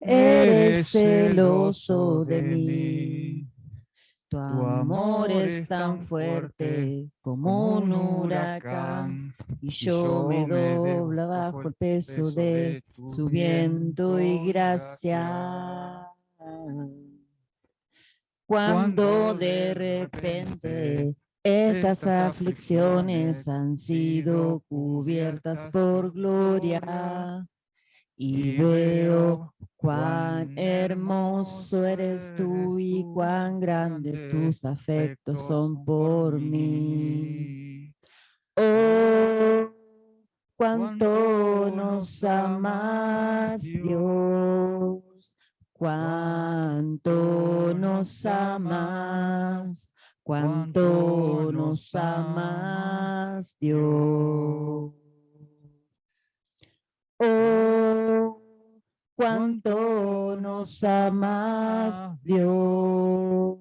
Eres celoso de mí. Tu amor es tan fuerte como un huracán, y yo me doblo bajo el peso de su viento y gracia. Cuando de repente estas aflicciones han sido cubiertas por gloria, y veo cuán hermoso eres tú y cuán grandes tus afectos son por mí. Oh, cuánto nos amas, Dios, cuánto nos amas, cuánto nos amas, Dios. Oh, cuánto nos amas, Dios,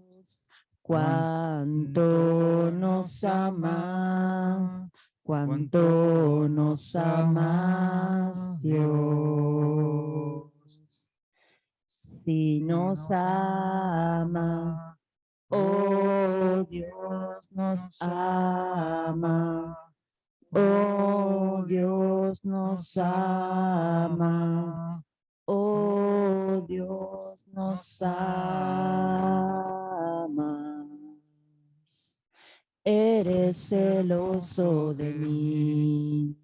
cuánto nos amas, cuánto nos amas, Dios. Si nos ama, oh Dios nos ama. Oh, Dios nos ama. Oh, Dios nos ama. Eres celoso de mí.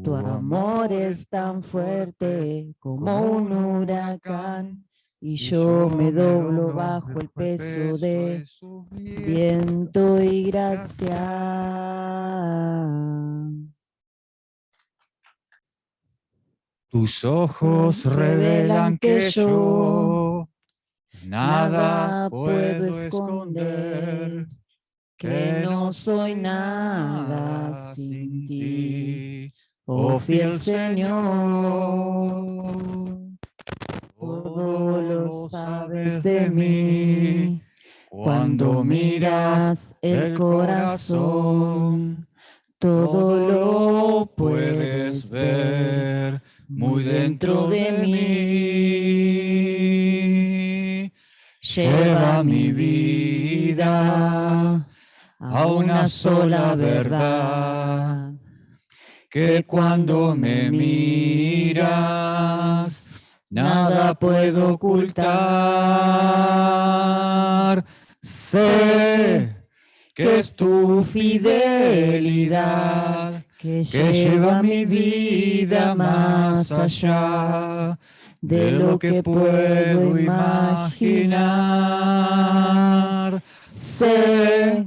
Tu amor es tan fuerte como un huracán, y yo me doblo bajo el peso de viento y gracia. Tus ojos revelan que yo nada puedo esconder, que no soy nada sin ti, oh fiel Señor. Todo lo sabes de mí cuando miras el corazón. Todo lo puedes ver muy dentro de mí. Lleva mi vida a una sola verdad, que cuando me miras nada puedo ocultar. Sé que es tu fidelidad que lleva mi vida más allá de lo que puedo imaginar. Sé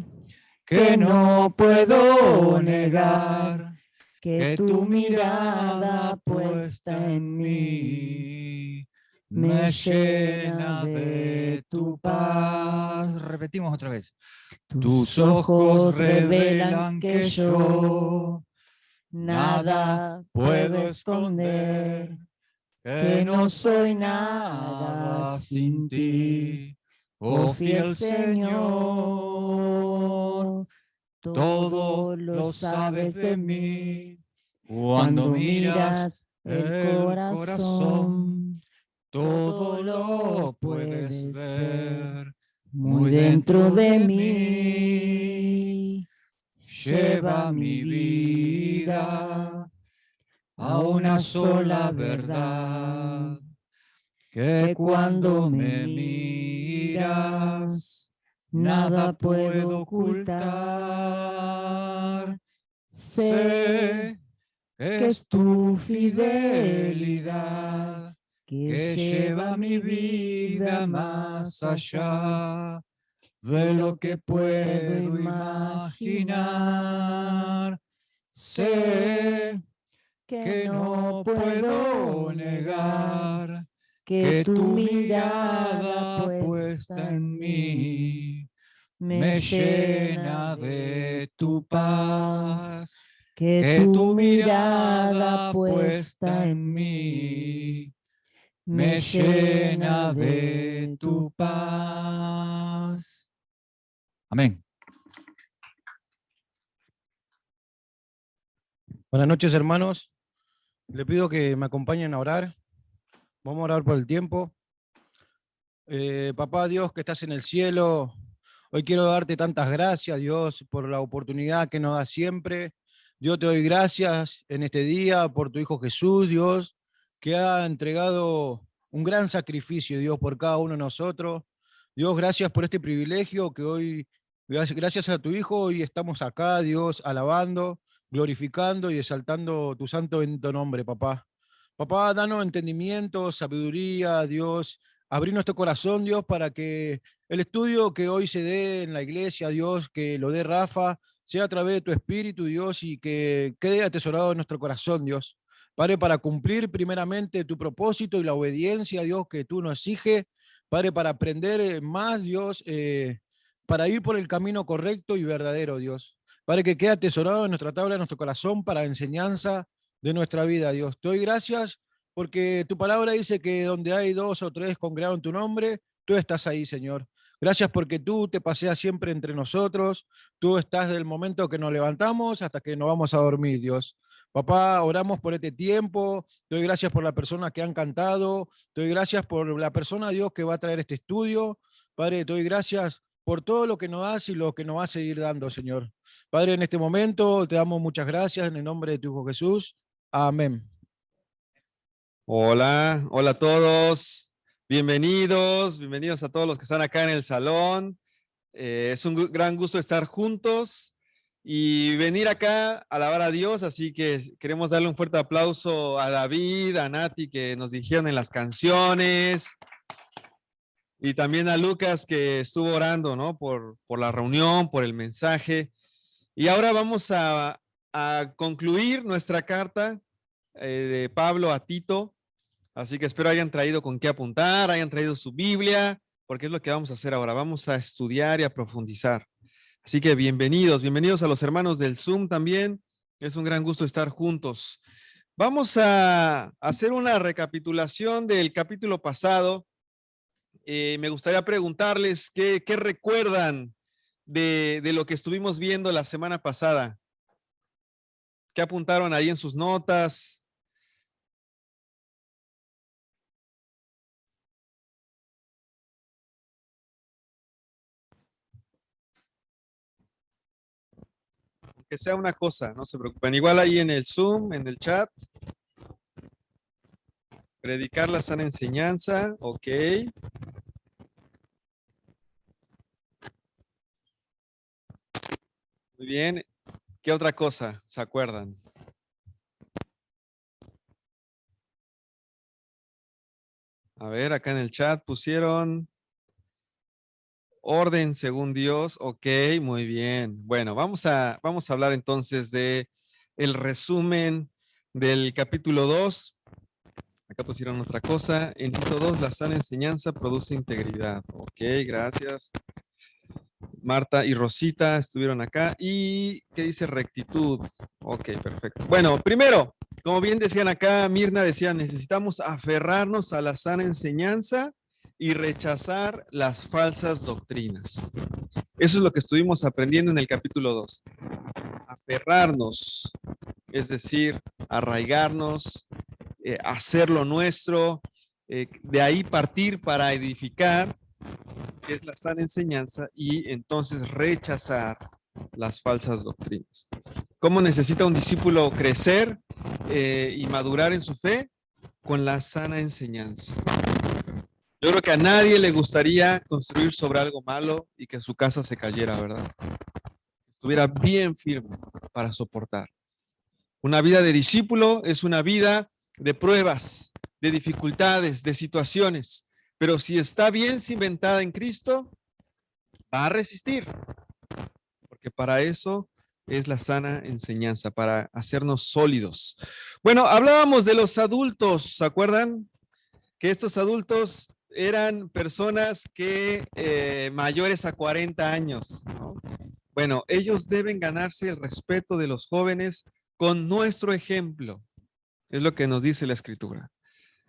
que no puedo negar que tu mirada puesta en mí me llena de tu paz. Repetimos otra vez. Tus ojos revelan que yo nada puedo esconder, que no soy nada sin ti, oh fiel Señor. Todo lo sabes de mí cuando miras el corazón. Todo lo puedes ver muy dentro de mí. Lleva mi vida a una sola verdad, que cuando me miras nada puedo ocultar. Sé que es tu fidelidad que lleva mi vida más allá de lo que puedo imaginar. Sé que no puedo negar que tu mirada puesta en mí me llena de tu paz, que tu mirada puesta en mí me llena de tu paz. Amén. Buenas noches, hermanos. Le pido que me acompañen a orar Vamos a orar por el tiempo. Papá Dios que estás en el cielo, hoy quiero darte tantas gracias, Dios, por la oportunidad que nos da siempre. Dios, te doy gracias en este día por tu Hijo Jesús, Dios, que ha entregado un gran sacrificio, Dios, por cada uno de nosotros. Dios, gracias por este privilegio que hoy, gracias a tu Hijo, hoy estamos acá, Dios, alabando, glorificando y exaltando tu santo bendito nombre, papá. Papá, danos entendimiento, sabiduría, Dios. Abrir nuestro corazón, Dios, para que el estudio que hoy se dé en la iglesia, Dios, que lo dé Rafa, sea a través de tu Espíritu, Dios, y que quede atesorado en nuestro corazón, Dios. Padre, para cumplir primeramente tu propósito y la obediencia, Dios, que tú nos exiges. Padre, para aprender más, Dios, para ir por el camino correcto y verdadero, Dios. Padre, que quede atesorado en nuestra tabla, en nuestro corazón, para enseñanza de nuestra vida, Dios. Te doy gracias porque tu palabra dice que donde hay dos o tres congregados en tu nombre, tú estás ahí, Señor. Gracias porque tú te paseas siempre entre nosotros, tú estás del momento que nos levantamos hasta que nos vamos a dormir, Dios. Papá, oramos por este tiempo, te doy gracias por las personas que han cantado, te doy gracias por la persona, Dios, que va a traer este estudio. Padre, te doy gracias por todo lo que nos das y lo que nos va a seguir dando, Señor. Padre, en este momento te damos muchas gracias en el nombre de tu Hijo Jesús. Amén. Hola, hola a todos. Bienvenidos a todos los que están acá en el salón. Es un gran gusto estar juntos y venir acá a alabar a Dios, así que queremos darle un fuerte aplauso a David, a Nati, que nos dirigieron en las canciones, y también a Lucas, que estuvo orando, ¿no? Por la reunión, por el mensaje. Y ahora vamos a concluir nuestra carta de Pablo a Tito. Así que espero hayan traído con qué apuntar, hayan traído su Biblia, porque es lo que vamos a hacer ahora. Vamos a estudiar y a profundizar. Así que bienvenidos a los hermanos del Zoom también. Es un gran gusto estar juntos. Vamos a hacer una recapitulación del capítulo pasado. Me gustaría preguntarles qué recuerdan de lo que estuvimos viendo la semana pasada. ¿Qué apuntaron ahí en sus notas? Que sea una cosa, no se preocupen. Igual ahí en el Zoom, en el chat. Predicar la sana enseñanza, ok. Muy bien. ¿Qué otra cosa se acuerdan? A ver, acá en el chat pusieron orden según Dios, ok, muy bien. Bueno, vamos a hablar entonces de el resumen del capítulo 2. Acá pusieron otra cosa. En Tito 2, la sana enseñanza produce integridad. Ok, gracias. Marta y Rosita estuvieron acá. ¿Y qué dice rectitud? Ok, perfecto. Bueno, primero, como bien decían acá, Mirna decía, necesitamos aferrarnos a la sana enseñanza y rechazar las falsas doctrinas. Eso es lo que estuvimos aprendiendo en el capítulo 2. Aferrarnos, es decir, arraigarnos, hacerlo nuestro, de ahí partir para edificar, que es la sana enseñanza, y entonces rechazar las falsas doctrinas. ¿Cómo necesita un discípulo crecer y madurar en su fe? Con la sana enseñanza. Yo creo que a nadie le gustaría construir sobre algo malo y que su casa se cayera, ¿verdad? Estuviera bien firme para soportar. Una vida de discípulo es una vida de pruebas, de dificultades, de situaciones. Pero si está bien cimentada en Cristo, va a resistir. Porque para eso es la sana enseñanza, para hacernos sólidos. Bueno, hablábamos de los adultos, ¿se acuerdan? Que estos adultos eran personas que mayores a 40 años, ¿no? Bueno, ellos deben ganarse el respeto de los jóvenes con nuestro ejemplo. Es lo que nos dice la Escritura.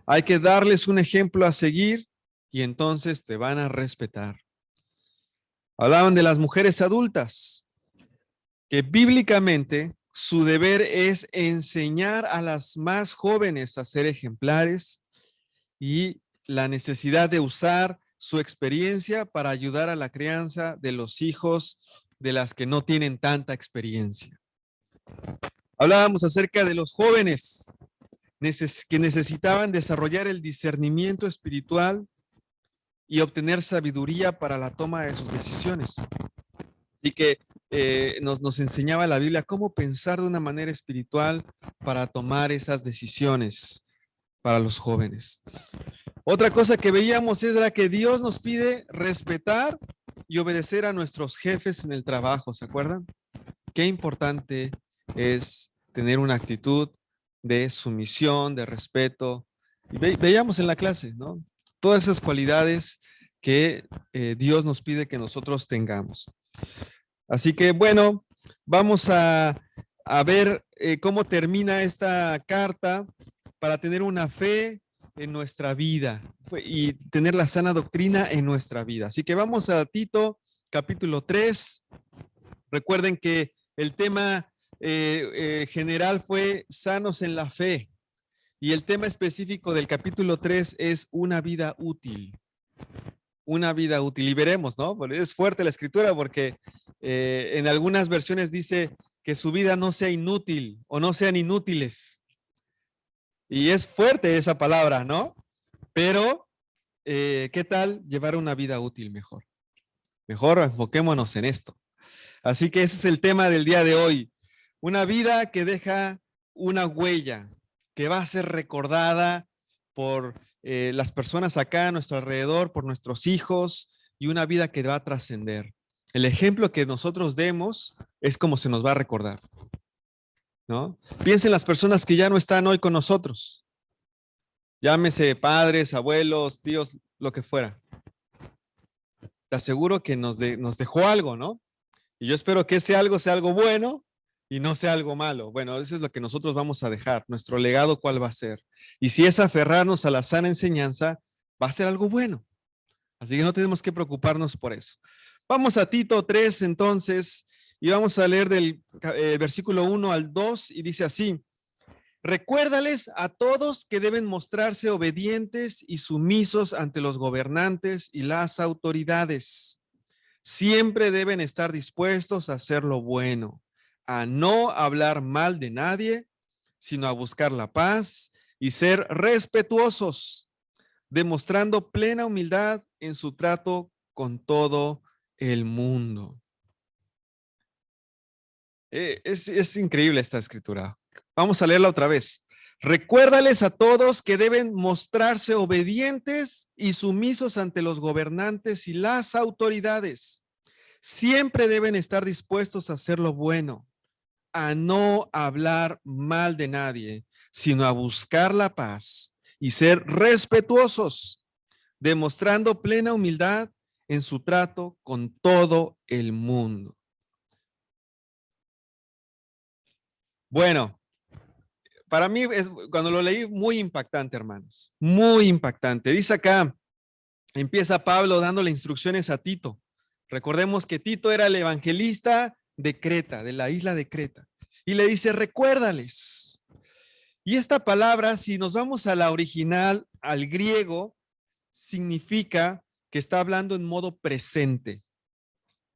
Hay que darles un ejemplo a seguir y entonces te van a respetar. Hablaban de las mujeres adultas, que bíblicamente su deber es enseñar a las más jóvenes a ser ejemplares y la necesidad de usar su experiencia para ayudar a la crianza de los hijos de las que no tienen tanta experiencia. Hablábamos acerca de los jóvenes que necesitaban desarrollar el discernimiento espiritual y obtener sabiduría para la toma de sus decisiones. Así que nos enseñaba la Biblia cómo pensar de una manera espiritual para tomar esas decisiones para los jóvenes. Otra cosa que veíamos era que Dios nos pide respetar y obedecer a nuestros jefes en el trabajo, ¿se acuerdan? Qué importante es tener una actitud de sumisión, de respeto. Y veíamos en la clase, ¿no? Todas esas cualidades que Dios nos pide que nosotros tengamos. Así que, bueno, vamos a ver cómo termina esta carta para tener una fe en nuestra vida y tener la sana doctrina en nuestra vida. Así que vamos a Tito, capítulo 3. Recuerden que el tema general fue sanos en la fe y el tema específico del capítulo 3 es una vida útil. Una vida útil. Y veremos, ¿no? Es fuerte la escritura porque en algunas versiones dice que su vida no sea inútil o no sean inútiles. Y es fuerte esa palabra, ¿no? Pero, ¿qué tal llevar una vida útil mejor? Mejor enfoquémonos en esto. Así que ese es el tema del día de hoy. Una vida que deja una huella, que va a ser recordada por las personas acá a nuestro alrededor, por nuestros hijos, y una vida que va a trascender. El ejemplo que nosotros demos es como se nos va a recordar, ¿no? Piensen en las personas que ya no están hoy con nosotros. Llámese padres, abuelos, tíos, lo que fuera. Te aseguro que nos dejó algo, ¿no? Y yo espero que ese algo sea algo bueno y no sea algo malo. Bueno, eso es lo que nosotros vamos a dejar. Nuestro legado, ¿cuál va a ser? Y si es aferrarnos a la sana enseñanza, va a ser algo bueno. Así que no tenemos que preocuparnos por eso. Vamos a Tito 3 entonces y vamos a leer del versículo 1 al 2 y dice así: recuérdales a todos que deben mostrarse obedientes y sumisos ante los gobernantes y las autoridades. Siempre deben estar dispuestos a hacer lo bueno, a no hablar mal de nadie, sino a buscar la paz y ser respetuosos, demostrando plena humildad en su trato con todo el mundo. Es increíble esta escritura. Vamos a leerla otra vez. Recuérdales a todos que deben mostrarse obedientes y sumisos ante los gobernantes y las autoridades. Siempre deben estar dispuestos a hacer lo bueno, a no hablar mal de nadie, sino a buscar la paz y ser respetuosos, demostrando plena humildad en su trato con todo el mundo. Bueno, para mí, cuando lo leí, muy impactante, hermanos. Muy impactante. Dice acá, empieza Pablo dándole instrucciones a Tito. Recordemos que Tito era el evangelista de Creta, de la isla de Creta. Y le dice, recuérdales. Y esta palabra, si nos vamos a la original, al griego, significa que está hablando en modo presente,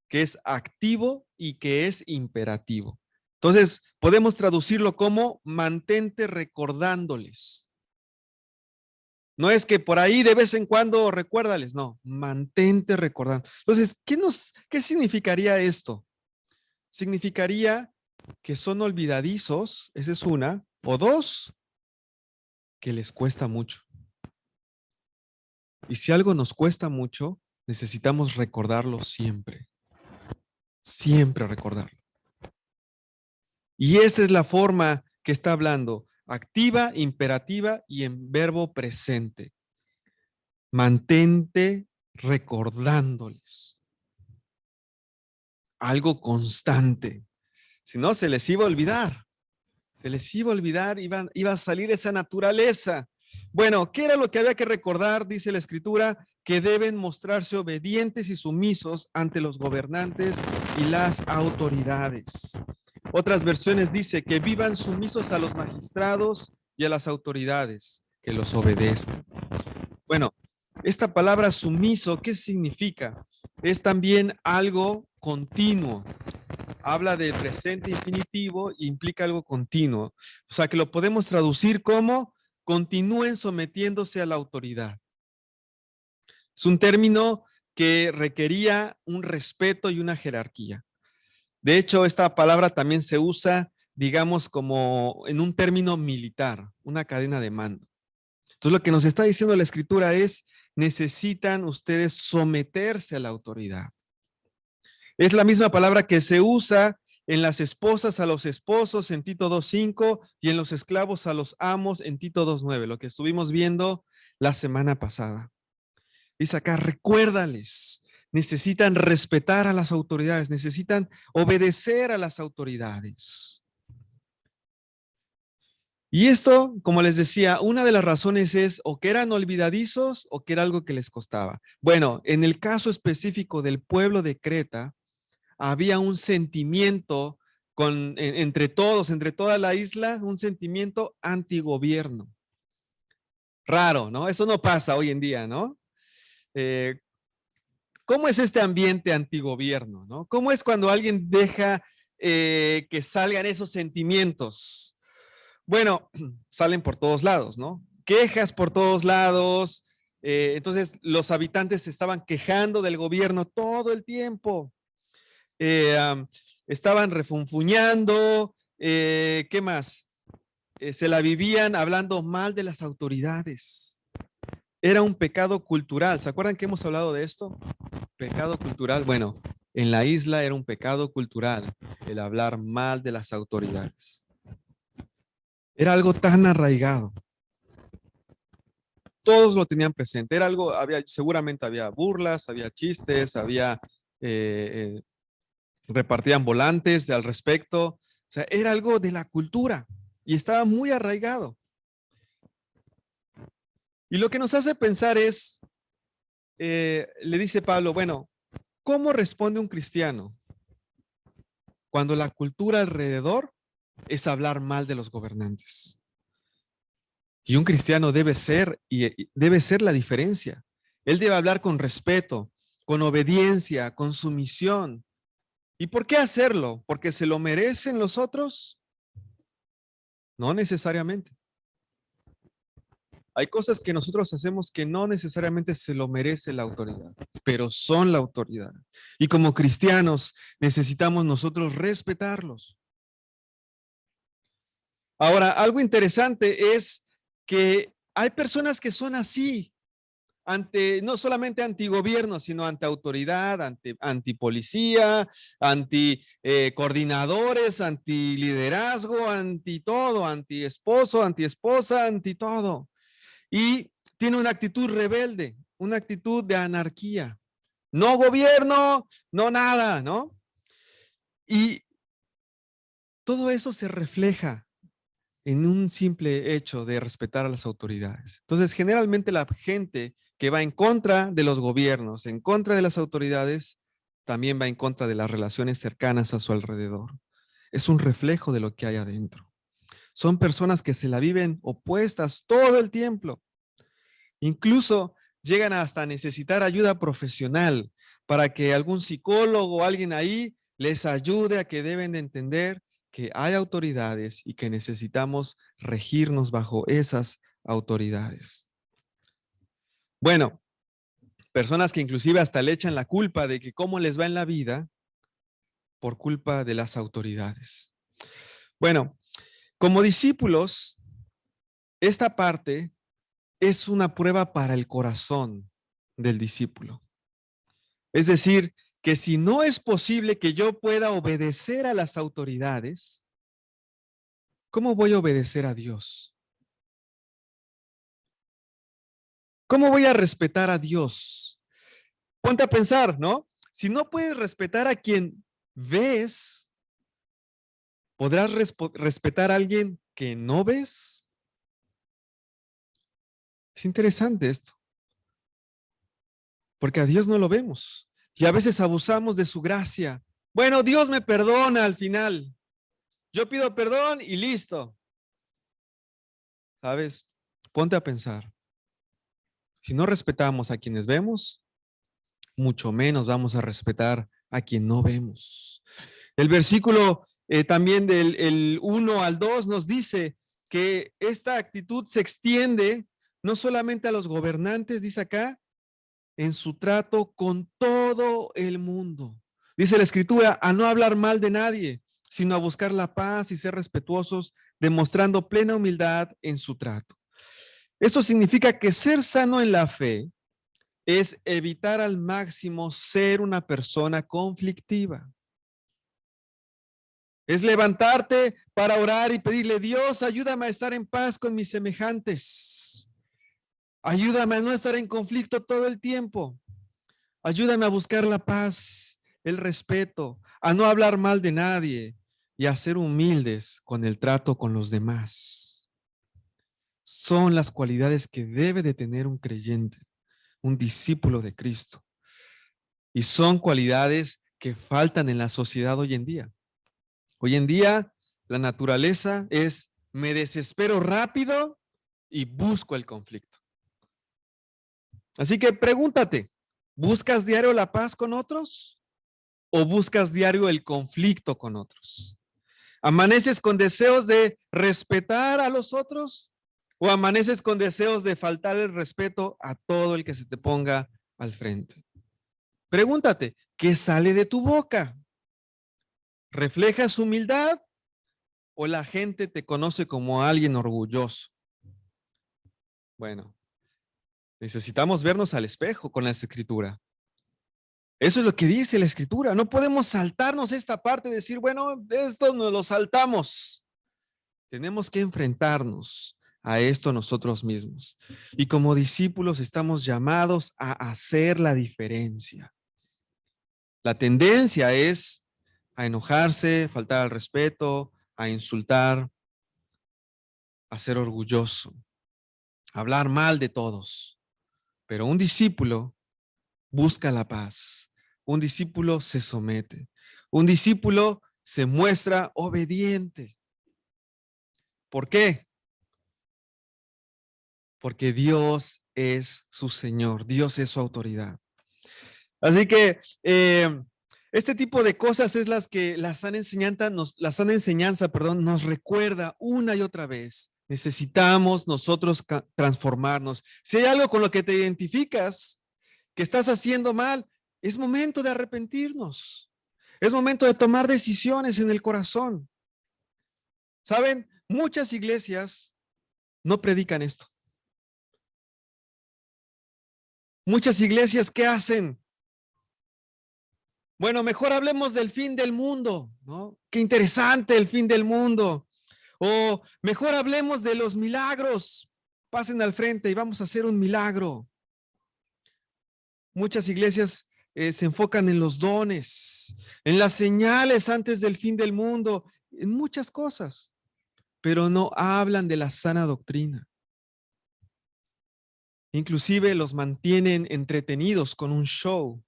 que es activo y que es imperativo. Entonces, podemos traducirlo como mantente recordándoles. No es que por ahí de vez en cuando recuérdales, no, mantente recordando. Entonces, ¿qué significaría esto? Significaría que son olvidadizos, esa es una, o dos, que les cuesta mucho. Y si algo nos cuesta mucho, necesitamos recordarlo siempre. Siempre recordarlo. Y esa es la forma que está hablando, activa, imperativa y en verbo presente. Mantente recordándoles. Algo constante. Si no, se les iba a olvidar. Se les iba a olvidar, iba a salir esa naturaleza. Bueno, ¿qué era lo que había que recordar? Dice la Escritura, que deben mostrarse obedientes y sumisos ante los gobernantes y las autoridades. Otras versiones dice que vivan sumisos a los magistrados y a las autoridades, que los obedezcan. Bueno, esta palabra sumiso, ¿qué significa? Es también algo continuo. Habla del presente infinitivo e implica algo continuo. O sea, que lo podemos traducir como continúen sometiéndose a la autoridad. Es un término que requería un respeto y una jerarquía. De hecho, esta palabra también se usa, digamos, como en un término militar, una cadena de mando. Entonces, lo que nos está diciendo la Escritura es, necesitan ustedes someterse a la autoridad. Es la misma palabra que se usa en las esposas a los esposos en Tito 2:5 y en los esclavos a los amos en Tito 2:9, lo que estuvimos viendo la semana pasada. Dice acá, recuérdales, necesitan respetar a las autoridades, necesitan obedecer a las autoridades. Y esto, como les decía, una de las razones es o que eran olvidadizos o que era algo que les costaba. Bueno, en el caso específico del pueblo de Creta, había un sentimiento entre todos, entre toda la isla, un sentimiento antigobierno. Raro, ¿no? Eso no pasa hoy en día, ¿no? ¿Cómo es este ambiente antigobierno, ¿no? ¿Cómo es cuando alguien deja que salgan esos sentimientos? Bueno, salen por todos lados, ¿no? Quejas por todos lados. Entonces, los habitantes se estaban quejando del gobierno todo el tiempo. Estaban refunfuñando. ¿Qué más? Se la vivían hablando mal de las autoridades. Era un pecado cultural. ¿Se acuerdan que hemos hablado de esto? Pecado cultural. Bueno, en la isla era un pecado cultural el hablar mal de las autoridades. Era algo tan arraigado. Todos lo tenían presente. Era algo, seguramente había burlas, había chistes, repartían volantes al respecto. O sea, era algo de la cultura y estaba muy arraigado. Y lo que nos hace pensar es, le dice Pablo, bueno, ¿cómo responde un cristiano cuando la cultura alrededor es hablar mal de los gobernantes? Y un cristiano debe ser la diferencia. Él debe hablar con respeto, con obediencia, con sumisión. ¿Y por qué hacerlo? ¿Porque se lo merecen los otros? No necesariamente. Hay cosas que nosotros hacemos que no necesariamente se lo merece la autoridad, pero son la autoridad. Y como cristianos necesitamos nosotros respetarlos. Ahora, algo interesante es que hay personas que son así, no solamente antigobierno, sino ante autoridad, antipolicía, coordinadores, antiliderazgo, anti todo, anti esposo, anti esposa, anti todo. Y tiene una actitud rebelde, una actitud de anarquía. No gobierno, no nada, ¿no? Y todo eso se refleja en un simple hecho de respetar a las autoridades. Entonces, generalmente la gente que va en contra de los gobiernos, en contra de las autoridades, también va en contra de las relaciones cercanas a su alrededor. Es un reflejo de lo que hay adentro. Son personas que se la viven opuestas todo el tiempo. Incluso llegan hasta necesitar ayuda profesional para que algún psicólogo o alguien ahí les ayude a que deben de entender que hay autoridades y que necesitamos regirnos bajo esas autoridades. Bueno, personas que inclusive hasta le echan la culpa de que cómo les va en la vida por culpa de las autoridades. Bueno, como discípulos, esta parte es una prueba para el corazón del discípulo. Es decir, que si no es posible que yo pueda obedecer a las autoridades, ¿cómo voy a obedecer a Dios? ¿Cómo voy a respetar a Dios? Ponte a pensar, ¿no? Si no puedes respetar a quien ves, ¿podrás respetar a alguien que no ves? Es interesante esto. Porque a Dios no lo vemos. Y a veces abusamos de su gracia. Bueno, Dios me perdona al final. Yo pido perdón y listo. ¿Sabes? Ponte a pensar. Si no respetamos a quienes vemos, mucho menos vamos a respetar a quien no vemos. El versículo también del 1 al 2 nos dice que esta actitud se extiende no solamente a los gobernantes, dice acá, en su trato con todo el mundo. Dice la Escritura, a no hablar mal de nadie, sino a buscar la paz y ser respetuosos, demostrando plena humildad en su trato. Eso significa que ser sano en la fe es evitar al máximo ser una persona conflictiva. Es levantarte para orar y pedirle, Dios, ayúdame a estar en paz con mis semejantes. Ayúdame a no estar en conflicto todo el tiempo. Ayúdame a buscar la paz, el respeto, a no hablar mal de nadie y a ser humildes con el trato con los demás. Son las cualidades que debe de tener un creyente, un discípulo de Cristo. Y son cualidades que faltan en la sociedad hoy en día. Hoy en día, la naturaleza es, me desespero rápido y busco el conflicto. Así que pregúntate, ¿buscas diario la paz con otros o buscas diario el conflicto con otros? ¿Amaneces con deseos de respetar a los otros o amaneces con deseos de faltar el respeto a todo el que se te ponga al frente? Pregúntate, ¿qué sale de tu boca? ¿Reflejas humildad o la gente te conoce como alguien orgulloso? Bueno, necesitamos vernos al espejo con la Escritura. Eso es lo que dice la Escritura. No podemos saltarnos esta parte y decir, bueno, esto nos lo saltamos. Tenemos que enfrentarnos a esto nosotros mismos. Y como discípulos estamos llamados a hacer la diferencia. La tendencia es a enojarse, faltar al respeto, a insultar, a ser orgulloso, a hablar mal de todos. Pero un discípulo busca la paz. Un discípulo se somete. Un discípulo se muestra obediente. ¿Por qué? Porque Dios es su Señor, Dios es su autoridad. Así que este tipo de cosas es las que la sana enseñanza nos recuerda una y otra vez. Necesitamos nosotros transformarnos. Si hay algo con lo que te identificas, que estás haciendo mal, es momento de arrepentirnos. Es momento de tomar decisiones en el corazón. ¿Saben? Muchas iglesias no predican esto. Muchas iglesias, ¿qué hacen? Bueno, mejor hablemos del fin del mundo, ¿no? Qué interesante el fin del mundo. O mejor hablemos de los milagros. Pasen al frente y vamos a hacer un milagro. Muchas iglesias se enfocan en los dones, en las señales antes del fin del mundo, en muchas cosas, pero no hablan de la sana doctrina. Inclusive los mantienen entretenidos con un show,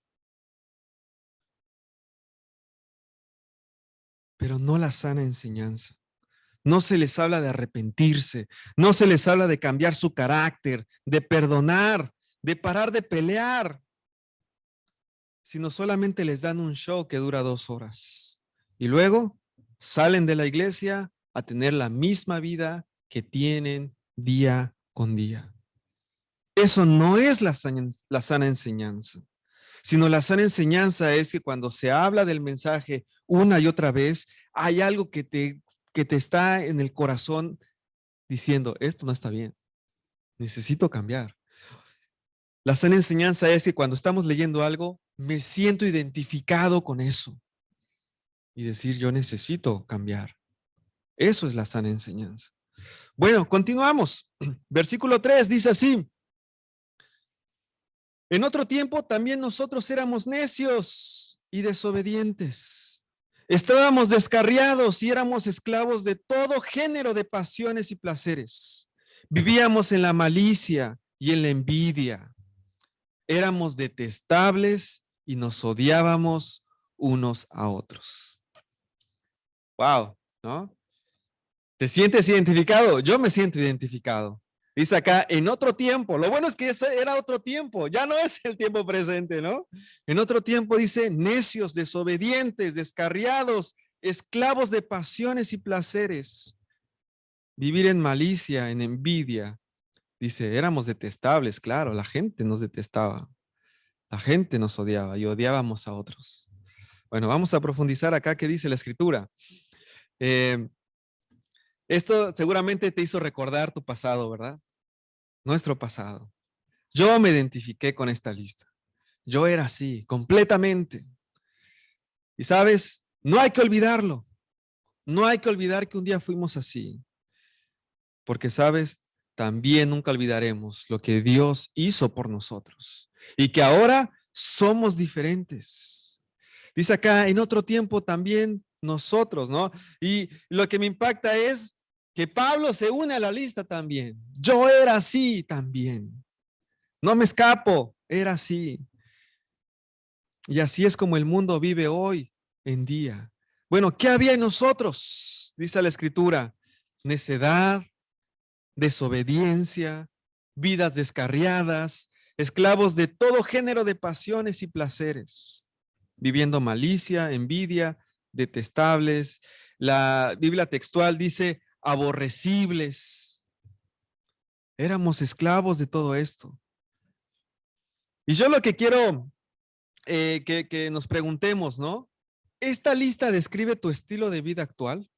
pero no la sana enseñanza. No se les habla de arrepentirse, no se les habla de cambiar su carácter, de perdonar, de parar de pelear, sino solamente les dan un show que dura 2 horas. Y luego salen de la iglesia a tener la misma vida que tienen día con día. Eso no es la sana enseñanza, sino la sana enseñanza es que cuando se habla del mensaje una y otra vez, hay algo que te está en el corazón diciendo, esto no está bien, necesito cambiar. La sana enseñanza es que cuando estamos leyendo algo, me siento identificado con eso y decir, yo necesito cambiar. Eso es la sana enseñanza. Bueno, continuamos. Versículo 3 dice así. En otro tiempo también nosotros éramos necios y desobedientes. Estábamos descarriados y éramos esclavos de todo género de pasiones y placeres. Vivíamos en la malicia y en la envidia. Éramos detestables y nos odiábamos unos a otros. Wow, ¿no? ¿Te sientes identificado? Yo me siento identificado. Dice acá, en otro tiempo. Lo bueno es que ese era otro tiempo, ya no es el tiempo presente, ¿no? En otro tiempo dice, necios, desobedientes, descarriados, esclavos de pasiones y placeres. Vivir en malicia, en envidia. Dice, éramos detestables, claro, la gente nos detestaba. La gente nos odiaba y odiábamos a otros. Bueno, vamos a profundizar acá qué dice la Escritura. Esto seguramente te hizo recordar tu pasado, ¿verdad? Nuestro pasado. Yo me identifiqué con esta lista. Yo era así, completamente. Y sabes, no hay que olvidarlo. No hay que olvidar que un día fuimos así. Porque sabes, también nunca olvidaremos lo que Dios hizo por nosotros. Y que ahora somos diferentes. Dice acá, en otro tiempo también nosotros, ¿no? Y lo que me impacta es que Pablo se une a la lista también. Yo era así también. No me escapo, era así. Y así es como el mundo vive hoy en día. Bueno, ¿qué había en nosotros? Dice la Escritura, necedad, desobediencia, vidas descarriadas, esclavos de todo género de pasiones y placeres, viviendo malicia, envidia, detestables. La Biblia textual dice aborrecibles. Éramos esclavos de todo esto. Y yo lo que quiero que nos preguntemos, ¿no? ¿Esta lista describe tu estilo de vida actual?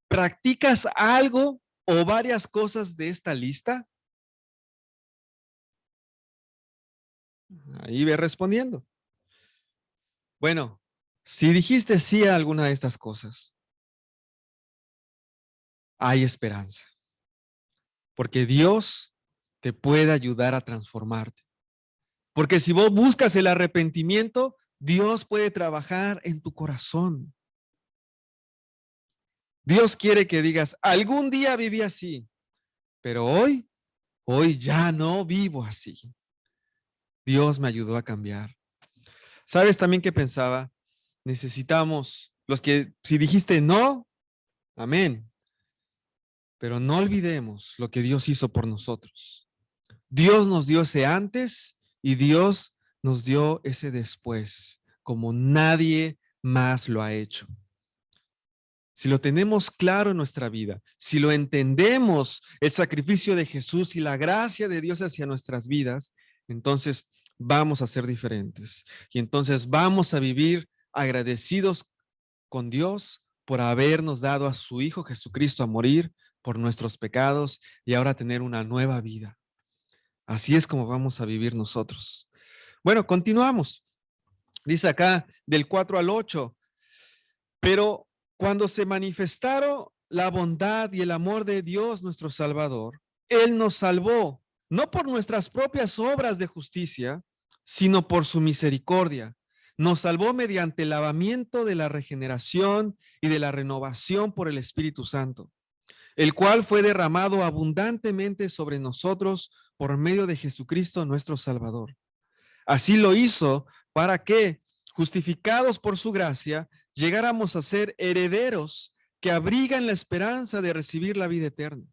¿Practicas algo o varias cosas de esta lista? Ahí ve respondiendo. Bueno, si dijiste sí a alguna de estas cosas, hay esperanza. Porque Dios te puede ayudar a transformarte. Porque si vos buscas el arrepentimiento, Dios puede trabajar en tu corazón. Dios quiere que digas, algún día viví así, pero hoy ya no vivo así. Dios me ayudó a cambiar. ¿Sabes también qué pensaba? Necesitamos, los que, si dijiste no, amén. Pero no olvidemos lo que Dios hizo por nosotros. Dios nos dio ese antes y Dios nos dio ese después, como nadie más lo ha hecho. Si lo tenemos claro en nuestra vida, si lo entendemos, el sacrificio de Jesús y la gracia de Dios hacia nuestras vidas, entonces vamos a ser diferentes. Y entonces vamos a vivir agradecidos con Dios por habernos dado a su Hijo Jesucristo a morir por nuestros pecados y ahora tener una nueva vida. Así es como vamos a vivir nosotros. Bueno, continuamos. Dice acá del 4 al 8, pero cuando se manifestaron la bondad y el amor de Dios nuestro Salvador, Él nos salvó, no por nuestras propias obras de justicia, sino por su misericordia. Nos salvó mediante el lavamiento de la regeneración y de la renovación por el Espíritu Santo, el cual fue derramado abundantemente sobre nosotros por medio de Jesucristo nuestro Salvador. Así lo hizo para que, justificados por su gracia, llegáramos a ser herederos que abrigan la esperanza de recibir la vida eterna.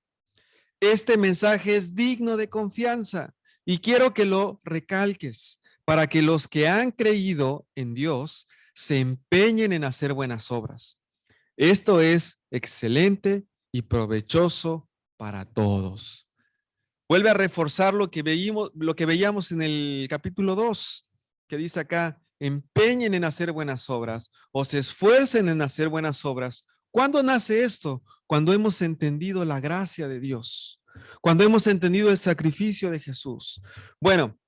Este mensaje es digno de confianza y quiero que lo recalques para que los que han creído en Dios se empeñen en hacer buenas obras. Esto es excelente y provechoso para todos. Vuelve a reforzar lo que veíamos en el capítulo 2, que dice acá, empeñen en hacer buenas obras o se esfuercen en hacer buenas obras. ¿Cuándo nace esto? Cuando hemos entendido la gracia de Dios, cuando hemos entendido el sacrificio de Jesús. Bueno,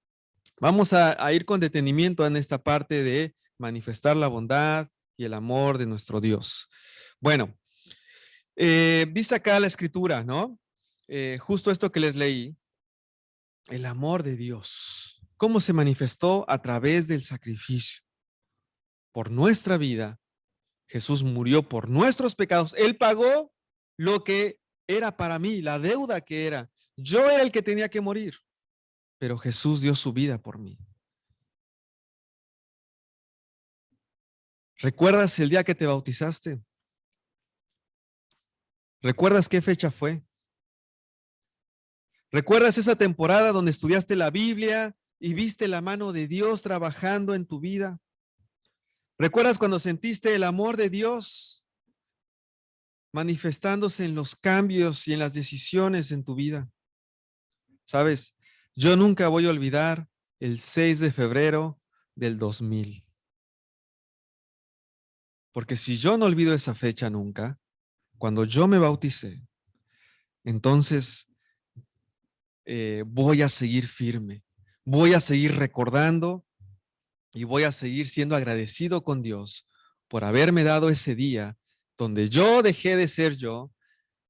vamos a ir con detenimiento en esta parte de manifestar la bondad y el amor de nuestro Dios. Bueno, dice acá la escritura, ¿no? Justo esto que les leí, el amor de Dios, cómo se manifestó a través del sacrificio. Por nuestra vida, Jesús murió por nuestros pecados. Él pagó lo que era para mí, la deuda que era. Yo era el que tenía que morir, pero Jesús dio su vida por mí. ¿Recuerdas el día que te bautizaste? ¿Recuerdas qué fecha fue? ¿Recuerdas esa temporada donde estudiaste la Biblia y viste la mano de Dios trabajando en tu vida? ¿Recuerdas cuando sentiste el amor de Dios manifestándose en los cambios y en las decisiones en tu vida? ¿Sabes? Yo nunca voy a olvidar el 6 de febrero del 2000. Porque si yo no olvido esa fecha nunca, cuando yo me bauticé, entonces voy a seguir firme, voy a seguir recordando y voy a seguir siendo agradecido con Dios por haberme dado ese día donde yo dejé de ser yo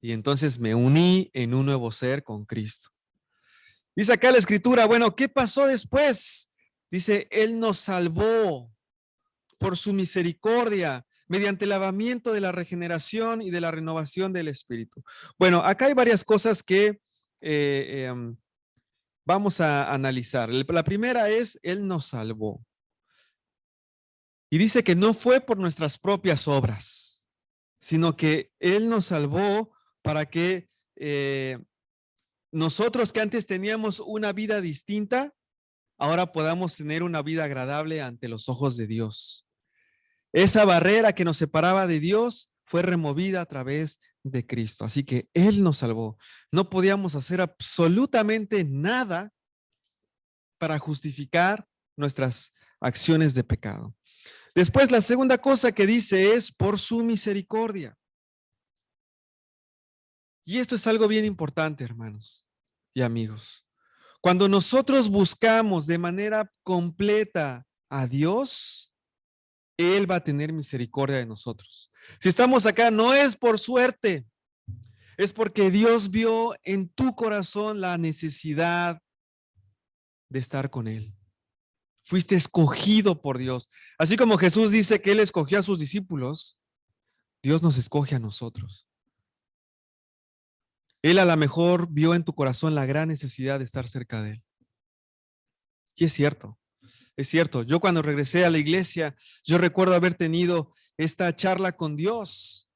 y entonces me uní en un nuevo ser con Cristo. Dice acá la escritura, bueno, ¿qué pasó después? Dice, Él nos salvó por su misericordia mediante el lavamiento de la regeneración y de la renovación del Espíritu. Bueno, acá hay varias cosas que vamos a analizar. La primera es, Él nos salvó. Y dice que no fue por nuestras propias obras, sino que Él nos salvó para que nosotros que antes teníamos una vida distinta, ahora podamos tener una vida agradable ante los ojos de Dios. Esa barrera que nos separaba de Dios fue removida a través de Cristo. Así que Él nos salvó. No podíamos hacer absolutamente nada para justificar nuestras acciones de pecado. Después, la segunda cosa que dice es por su misericordia. Y esto es algo bien importante, hermanos y amigos. Cuando nosotros buscamos de manera completa a Dios, Él va a tener misericordia de nosotros. Si estamos acá, no es por suerte, es porque Dios vio en tu corazón la necesidad de estar con Él. Fuiste escogido por Dios. Así como Jesús dice que Él escogió a sus discípulos, Dios nos escoge a nosotros. Él a lo mejor vio en tu corazón la gran necesidad de estar cerca de Él. Y es cierto, es cierto. Yo cuando regresé a la iglesia, yo recuerdo haber tenido esta charla con Dios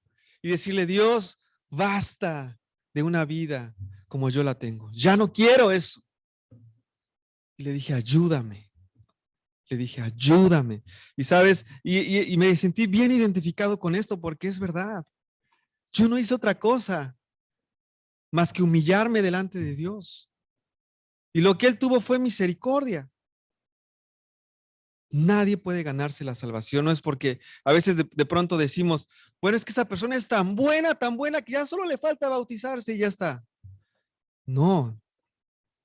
y decirle, Dios, basta de una vida como yo la tengo. Ya no quiero eso. Y le dije, ayúdame. Le dije, ayúdame. Y sabes, y me sentí bien identificado con esto porque es verdad. Yo no hice otra cosa más que humillarme delante de Dios. Y lo que Él tuvo fue misericordia. Nadie puede ganarse la salvación. No es porque a veces de pronto decimos, bueno, es que esa persona es tan buena que ya solo le falta bautizarse y ya está. No,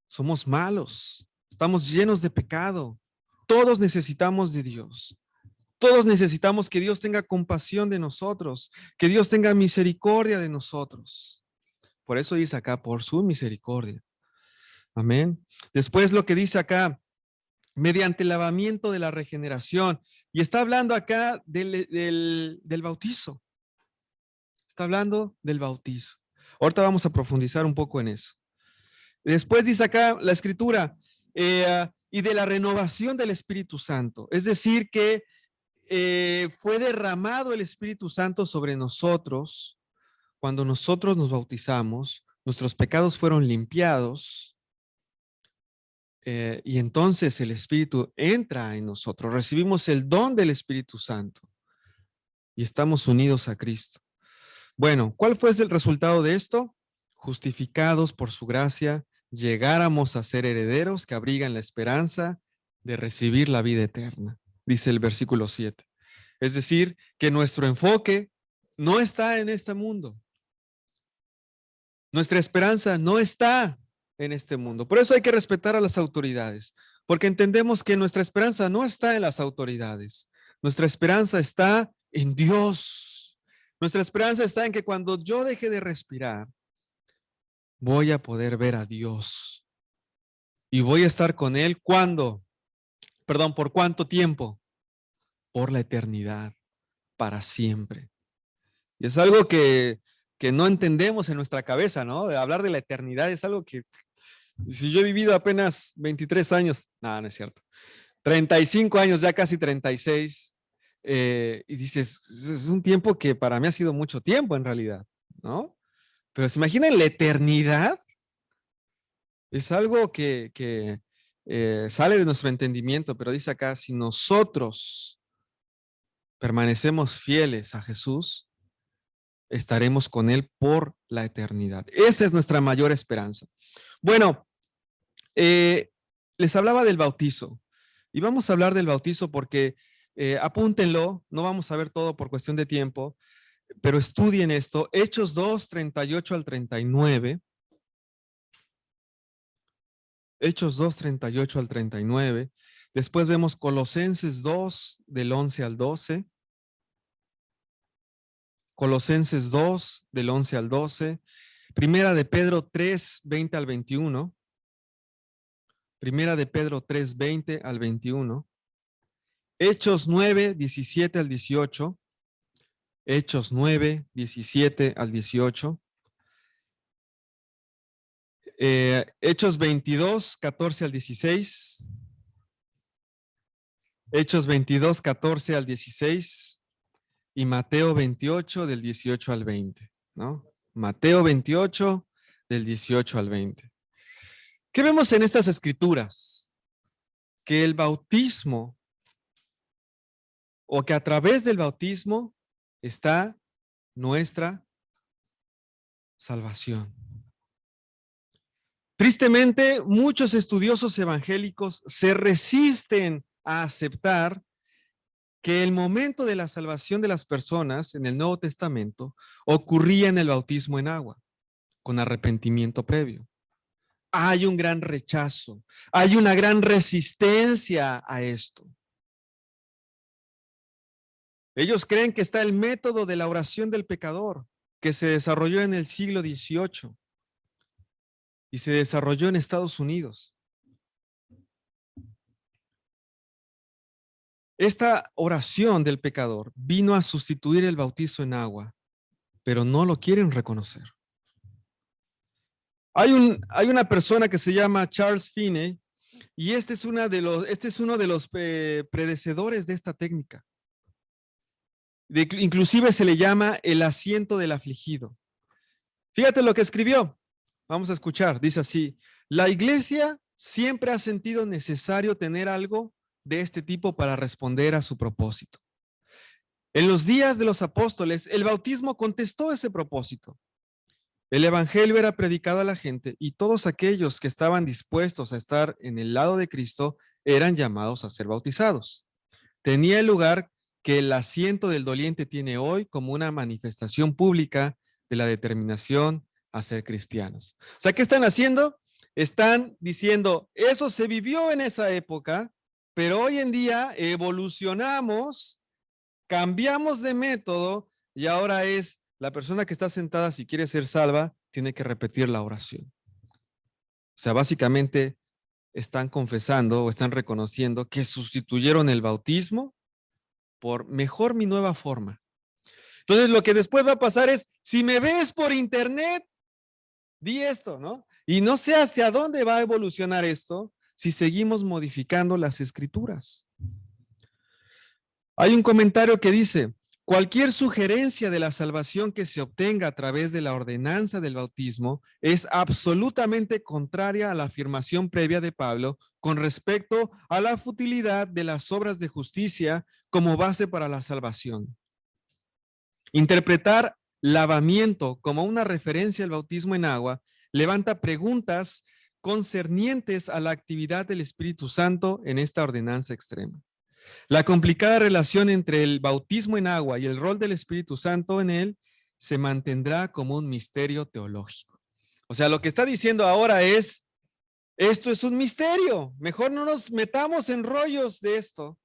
somos malos. Estamos llenos de pecado. Todos necesitamos de Dios. Todos necesitamos que Dios tenga compasión de nosotros, que Dios tenga misericordia de nosotros. Por eso dice acá, por su misericordia. Amén. Después lo que dice acá, mediante el lavamiento de la regeneración. Y está hablando acá del bautizo. Está hablando del bautizo. Ahorita vamos a profundizar un poco en eso. Después dice acá la escritura, y de la renovación del Espíritu Santo. Es decir, que fue derramado el Espíritu Santo sobre nosotros cuando nosotros nos bautizamos, nuestros pecados fueron limpiados y entonces el Espíritu entra en nosotros, recibimos el don del Espíritu Santo y estamos unidos a Cristo. Bueno, ¿cuál fue el resultado de esto? Justificados por su gracia, llegáramos a ser herederos que abrigan la esperanza de recibir la vida eterna, dice el versículo 7. Es decir, que nuestro enfoque no está en este mundo. Nuestra esperanza no está en este mundo. Por eso hay que respetar a las autoridades, porque entendemos que nuestra esperanza no está en las autoridades. Nuestra esperanza está en Dios. Nuestra esperanza está en que cuando yo deje de respirar, voy a poder ver a Dios. Y voy a estar con Él ¿cuándo? Perdón, ¿por cuánto tiempo? Por la eternidad, para siempre. Y es algo que no entendemos en nuestra cabeza, ¿no? De hablar de la eternidad es algo que, si yo he vivido apenas 23 años, no es cierto, 35 años, ya casi 36, y dices, es un tiempo que para mí ha sido mucho tiempo en realidad, ¿no? Pero ¿se imaginan la eternidad? Es algo que sale de nuestro entendimiento, pero dice acá, si nosotros permanecemos fieles a Jesús, estaremos con Él por la eternidad. Esa es nuestra mayor esperanza. Bueno, les hablaba del bautizo. Y vamos a hablar del bautizo porque, apúntenlo, no vamos a ver todo por cuestión de tiempo, pero estudien esto. Hechos 2, 38 al 39. Hechos 2, 38 al 39. Después vemos Colosenses 2, del 11 al 12. Colosenses 2, del 11 al 12. Primera de Pedro 3, 20 al 21. Primera de Pedro 3, 20 al 21. Hechos 9, 17 al 18. Hechos 9, 17 al 18. Hechos 22, 14 al 16. Hechos 22, 14 al 16. Y Mateo 28, del 18 al 20. ¿No? Mateo 28, del 18 al 20. ¿Qué vemos en estas escrituras? Que el bautismo, o que a través del bautismo está nuestra salvación. Tristemente, muchos estudiosos evangélicos se resisten a aceptar que el momento de la salvación de las personas en el Nuevo Testamento ocurría en el bautismo en agua, con arrepentimiento previo. Hay un gran rechazo, hay una gran resistencia a esto. Ellos creen que está el método de la oración del pecador, que se desarrolló en el siglo XVIII y se desarrolló en Estados Unidos. Esta oración del pecador vino a sustituir el bautizo en agua, pero no lo quieren reconocer. Hay una persona que se llama Charles Finney y este es uno de los predecesores de esta técnica. Inclusive se le llama el asiento del afligido. Fíjate lo que escribió. Vamos a escuchar. Dice así: la iglesia siempre ha sentido necesario tener algo de este tipo para responder a su propósito. En los días de los apóstoles, el bautismo contestó ese propósito. El evangelio era predicado a la gente y todos aquellos que estaban dispuestos a estar en el lado de Cristo eran llamados a ser bautizados. Tenía el lugar que el asiento del doliente tiene hoy como una manifestación pública de la determinación a ser cristianos. O sea, ¿qué están haciendo? Están diciendo, eso se vivió en esa época, pero hoy en día evolucionamos, cambiamos de método y ahora es la persona que está sentada, si quiere ser salva, tiene que repetir la oración. O sea, básicamente están confesando o están reconociendo que sustituyeron el bautismo por mejor mi nueva forma. Entonces, lo que después va a pasar es, si me ves por internet, di esto, ¿no? Y no sé hacia dónde va a evolucionar esto si seguimos modificando las escrituras. Hay un comentario que dice, cualquier sugerencia de la salvación que se obtenga a través de la ordenanza del bautismo es absolutamente contraria a la afirmación previa de Pablo con respecto a la futilidad de las obras de justicia como base para la salvación. Interpretar lavamiento como una referencia al bautismo en agua levanta preguntas concernientes a la actividad del Espíritu Santo en esta ordenanza extrema. La complicada relación entre el bautismo en agua y el rol del Espíritu Santo en él se mantendrá como un misterio teológico. O sea, lo que está diciendo ahora es, esto es un misterio, mejor no nos metamos en rollos de esto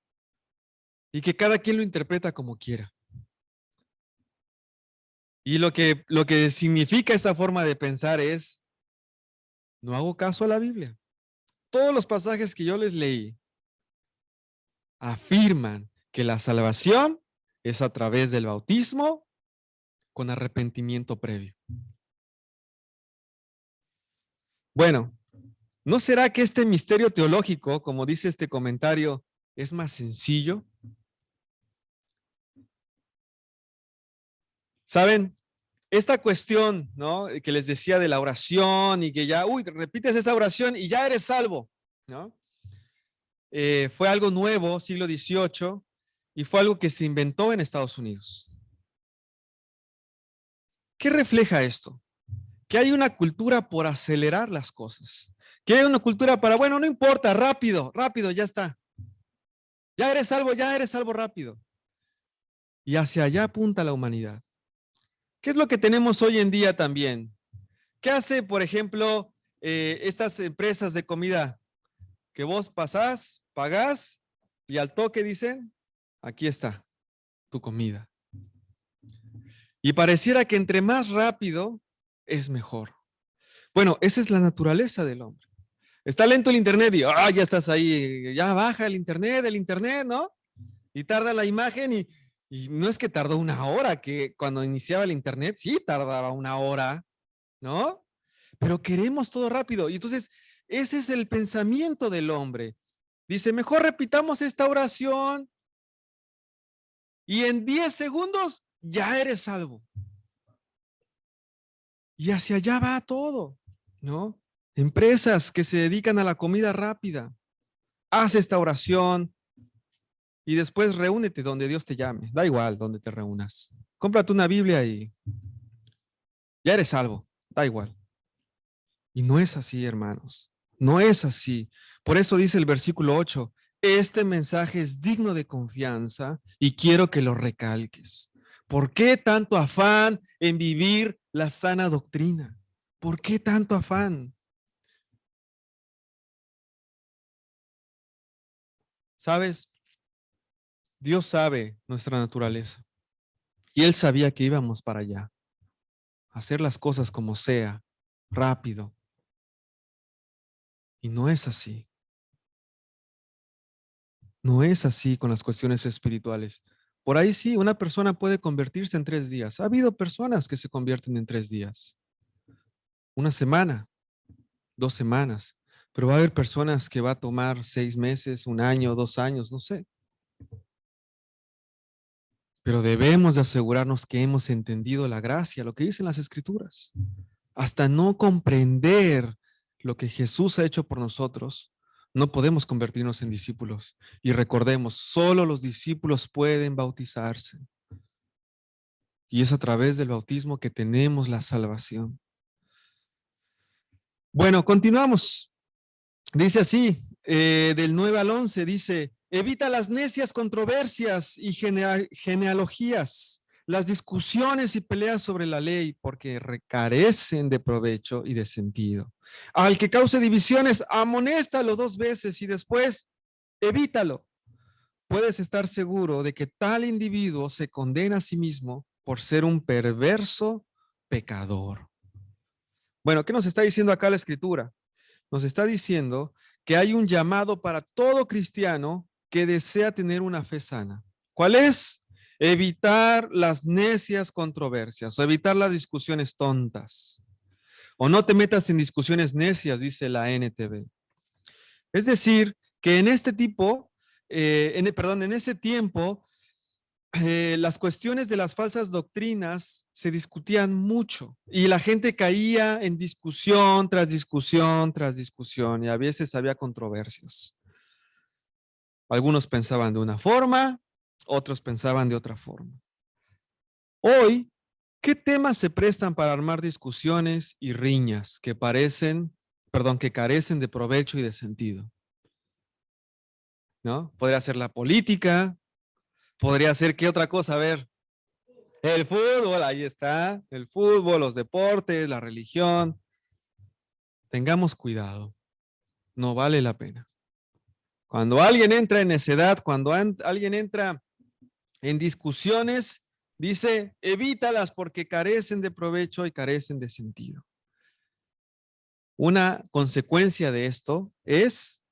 y que cada quien lo interpreta como quiera. Y lo que significa esa forma de pensar es, no hago caso a la Biblia. Todos los pasajes que yo les leí afirman que la salvación es a través del bautismo con arrepentimiento previo. Bueno, ¿no será que este misterio teológico, como dice este comentario, es más sencillo? ¿Saben? esta cuestión, ¿no? Que les decía de la oración y que ya, repites esa oración y ya eres salvo, ¿no? Fue algo nuevo, siglo XVIII, y fue algo que se inventó en Estados Unidos. ¿Qué refleja esto? Que hay una cultura por acelerar las cosas. Que hay una cultura para, bueno, no importa, rápido, rápido, ya está. Ya eres salvo rápido. Y hacia allá apunta la humanidad. ¿Qué es lo que tenemos hoy en día también? ¿Qué hace, por ejemplo, estas empresas de comida? Que vos pasás, pagás y al toque dicen, aquí está tu comida. Y pareciera que entre más rápido es mejor. Bueno, esa es la naturaleza del hombre. Está lento el internet y ya estás ahí, ya baja el internet, ¿no? Y tarda la imagen y no es que tardó una hora, que cuando iniciaba el internet sí tardaba una hora, ¿no? Pero queremos todo rápido. Y entonces, ese es el pensamiento del hombre. Dice, mejor repitamos esta oración y en 10 segundos ya eres salvo. Y hacia allá va todo, ¿no? Empresas que se dedican a la comida rápida. Haz esta oración y después reúnete donde Dios te llame. Da igual donde te reúnas. Cómprate una Biblia y ya eres salvo. Da igual. Y no es así, hermanos. No es así. Por eso dice el versículo 8, este mensaje es digno de confianza y quiero que lo recalques. ¿Por qué tanto afán en vivir la sana doctrina? ¿Por qué tanto afán? ¿Sabes? Dios sabe nuestra naturaleza. Y Él sabía que íbamos para allá. Hacer las cosas como sea, rápido. Y no es así. No es así con las cuestiones espirituales. Por ahí sí, una persona puede convertirse en 3 días. Ha habido personas que se convierten en 3 días. Una semana, 2 semanas. Pero va a haber personas que va a tomar 6 meses, 1 año, 2 años, no sé. Pero debemos de asegurarnos que hemos entendido la gracia, lo que dicen las Escrituras. Hasta no comprender lo que Jesús ha hecho por nosotros, no podemos convertirnos en discípulos. Y recordemos, solo los discípulos pueden bautizarse. Y es a través del bautismo que tenemos la salvación. Bueno, continuamos. Dice así, del 9 al 11, dice, evita las necias controversias y genealogías, las discusiones y peleas sobre la ley, porque carecen de provecho y de sentido. Al que cause divisiones, amonéstalo 2 veces y después evítalo. Puedes estar seguro de que tal individuo se condena a sí mismo por ser un perverso pecador. Bueno, ¿qué nos está diciendo acá la Escritura? Nos está diciendo que hay un llamado para todo cristiano que desea tener una fe sana. ¿Cuál es? Evitar las necias controversias o evitar las discusiones tontas. O no te metas en discusiones necias, dice la NTV. Es decir, que en este tipo, en ese tiempo, las cuestiones de las falsas doctrinas se discutían mucho y la gente caía en discusión tras discusión tras discusión y a veces había controversias. Algunos pensaban de una forma, otros pensaban de otra forma. Hoy, ¿qué temas se prestan para armar discusiones y riñas que carecen de provecho y de sentido? ¿No? Podría ser la política, podría ser ¿qué otra cosa? A ver, el fútbol, ahí está, el fútbol, los deportes, la religión. Tengamos cuidado, no vale la pena. Cuando alguien entra en necedad, cuando alguien entra en discusiones, dice, evítalas porque carecen de provecho y carecen de sentido. Una consecuencia de esto es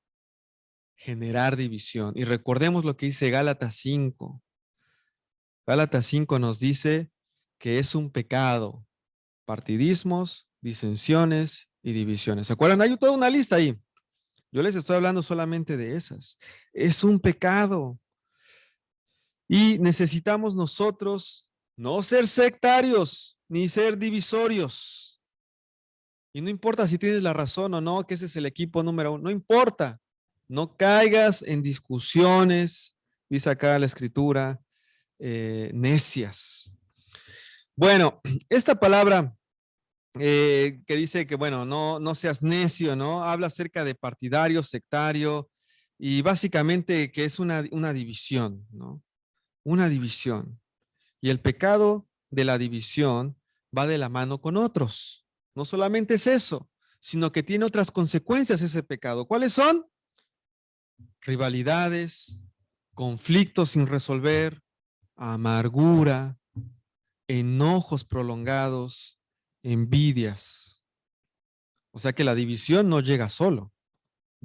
generar división. Y recordemos lo que dice Gálatas 5. Gálatas 5 nos dice que es un pecado, partidismos, disensiones y divisiones. ¿Se acuerdan? Hay toda una lista ahí. Yo les estoy hablando solamente de esas. Es un pecado. Y necesitamos nosotros no ser sectarios, ni ser divisorios. Y no importa si tienes la razón o no, que ese es el equipo número 1, no importa. No caigas en discusiones, dice acá la escritura, necias. Bueno, esta palabra que dice que, bueno, no seas necio, ¿no? Habla acerca de partidario, sectario, y básicamente que es una división, ¿no? Una división. Y el pecado de la división va de la mano con otros. No solamente es eso, sino que tiene otras consecuencias ese pecado. ¿Cuáles son? Rivalidades, conflictos sin resolver, amargura, enojos prolongados, envidias. O sea que la división no llega solo,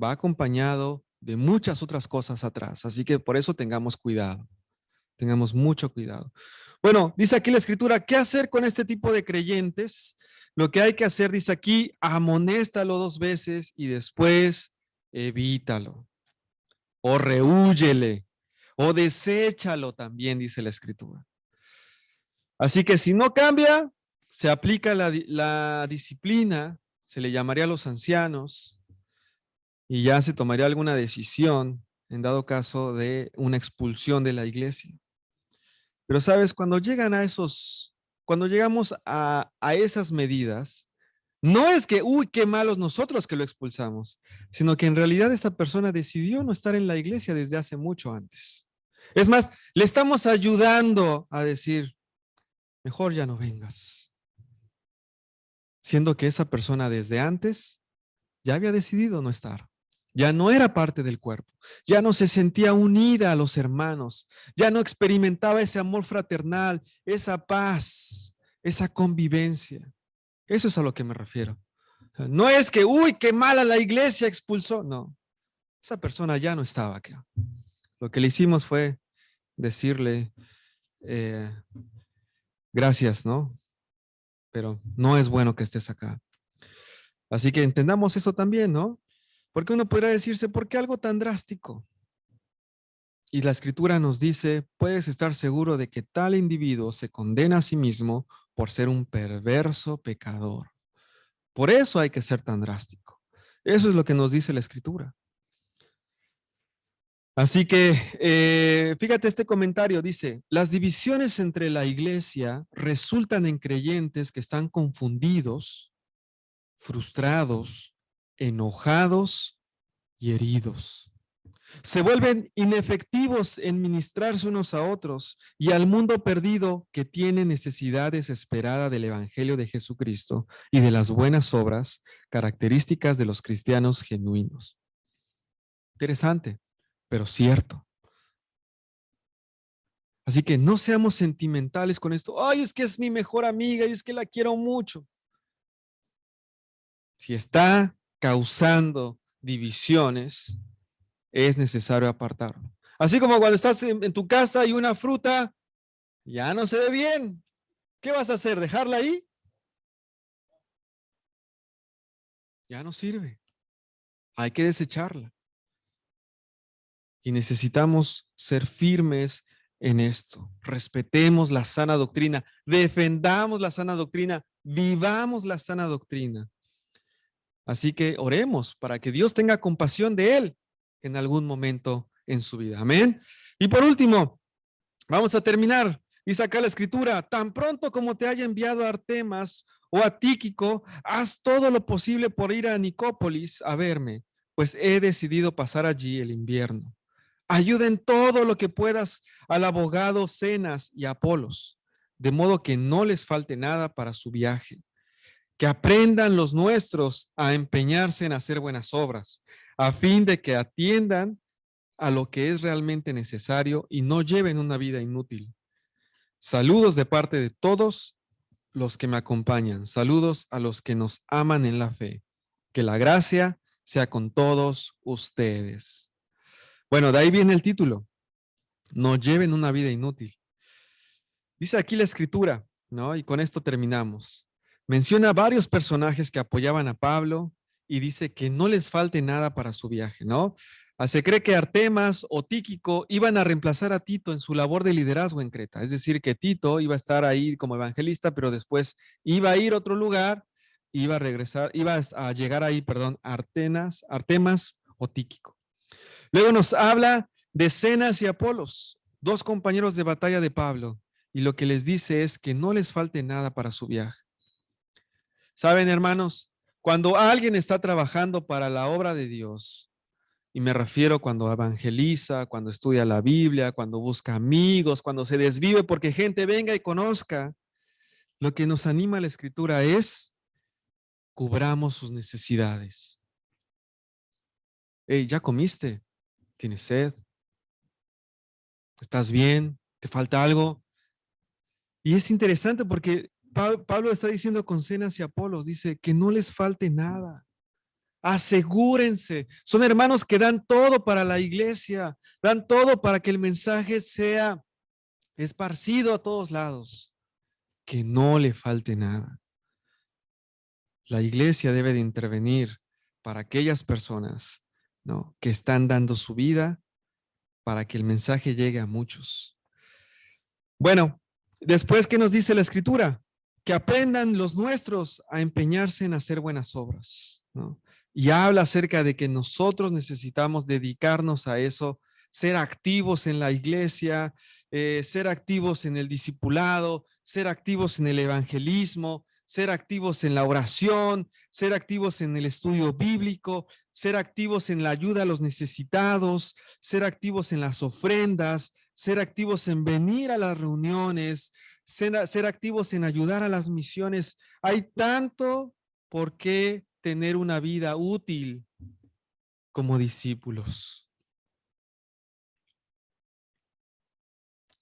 va acompañado de muchas otras cosas atrás. Así que por eso tengamos cuidado, tengamos mucho cuidado. Bueno, dice aquí la escritura, ¿qué hacer con este tipo de creyentes? Lo que hay que hacer, dice aquí, amonéstalo 2 veces y después evítalo. O rehúyele, o deséchalo también, dice la escritura. Así que si no cambia, se aplica la disciplina, se le llamaría a los ancianos y ya se tomaría alguna decisión en dado caso de una expulsión de la iglesia. Pero sabes, cuando llegamos a esas medidas, no es que, uy, qué malos nosotros que lo expulsamos, sino que en realidad esa persona decidió no estar en la iglesia desde hace mucho antes. Es más, le estamos ayudando a decir, mejor ya no vengas. Siendo que esa persona desde antes ya había decidido no estar. Ya no era parte del cuerpo. Ya no se sentía unida a los hermanos. Ya no experimentaba ese amor fraternal, esa paz, esa convivencia. Eso es a lo que me refiero. O sea, no es que, uy, qué mala la iglesia expulsó. No, esa persona ya no estaba acá. Lo que le hicimos fue decirle, gracias, ¿no? Pero no es bueno que estés acá. Así que entendamos eso también, ¿no? Porque uno podría decirse, ¿por qué algo tan drástico? Y la escritura nos dice, puedes estar seguro de que tal individuo se condena a sí mismo por ser un perverso pecador. Por eso hay que ser tan drástico. Eso es lo que nos dice la escritura. Así que, fíjate este comentario, dice, las divisiones entre la iglesia resultan en creyentes que están confundidos, frustrados, enojados y heridos. Se vuelven inefectivos en ministrarse unos a otros y al mundo perdido que tiene necesidad desesperada del Evangelio de Jesucristo y de las buenas obras, características de los cristianos genuinos. Interesante, pero cierto. Así que no seamos sentimentales con esto. Ay, es que es mi mejor amiga y es que la quiero mucho. Si está causando divisiones, es necesario apartarlo. Así como cuando estás en tu casa y una fruta ya no se ve bien. ¿Qué vas a hacer? ¿Dejarla ahí? Ya no sirve. Hay que desecharla. Y necesitamos ser firmes en esto. Respetemos la sana doctrina, defendamos la sana doctrina, vivamos la sana doctrina. Así que oremos para que Dios tenga compasión de él en algún momento en su vida. Amén. Y por último, vamos a terminar. Dice acá la escritura, tan pronto como te haya enviado a Artemas o a Tíquico, haz todo lo posible por ir a Nicópolis a verme, pues he decidido pasar allí el invierno. Ayuda en todo lo que puedas al abogado Zenas y a Apolos, de modo que no les falte nada para su viaje. Que aprendan los nuestros a empeñarse en hacer buenas obras, a fin de que atiendan a lo que es realmente necesario y no lleven una vida inútil. Saludos de parte de todos los que me acompañan. Saludos a los que nos aman en la fe. Que la gracia sea con todos ustedes. Bueno, de ahí viene el título. No lleven una vida inútil. Dice aquí la escritura, ¿no? Y con esto terminamos. Menciona varios personajes que apoyaban a Pablo y dice que no les falte nada para su viaje, ¿no? Se cree que Artemas o Tíquico iban a reemplazar a Tito en su labor de liderazgo en Creta. Es decir, que Tito iba a estar ahí como evangelista, pero después iba a ir a otro lugar, iba a regresar, iba a llegar ahí, perdón, Artemas o Tíquico. Luego nos habla de Zenas y Apolos, dos compañeros de batalla de Pablo, y lo que les dice es que no les falte nada para su viaje. ¿Saben, hermanos? Cuando alguien está trabajando para la obra de Dios, y me refiero cuando evangeliza, cuando estudia la Biblia, cuando busca amigos, cuando se desvive porque gente venga y conozca, lo que nos anima la Escritura es cubramos sus necesidades. Hey, ¿ya comiste? ¿Tienes sed? ¿Estás bien? ¿Te falta algo? Y es interesante porque Pablo está diciendo con Zenas y Apolos, dice que no les falte nada. Asegúrense, son hermanos que dan todo para la iglesia, dan todo para que el mensaje sea esparcido a todos lados, que no le falte nada. La iglesia debe de intervenir para aquellas personas, ¿no?, que están dando su vida para que el mensaje llegue a muchos. Bueno, después, ¿qué nos dice la Escritura? Que aprendan los nuestros a empeñarse en hacer buenas obras, ¿no? Y habla acerca de que nosotros necesitamos dedicarnos a eso, ser activos en la iglesia, ser activos en el discipulado, ser activos en el evangelismo, ser activos en la oración, ser activos en el estudio bíblico, ser activos en la ayuda a los necesitados, ser activos en las ofrendas, ser activos en venir a las reuniones, ser activos en ayudar a las misiones. Hay tanto por qué tener una vida útil como discípulos.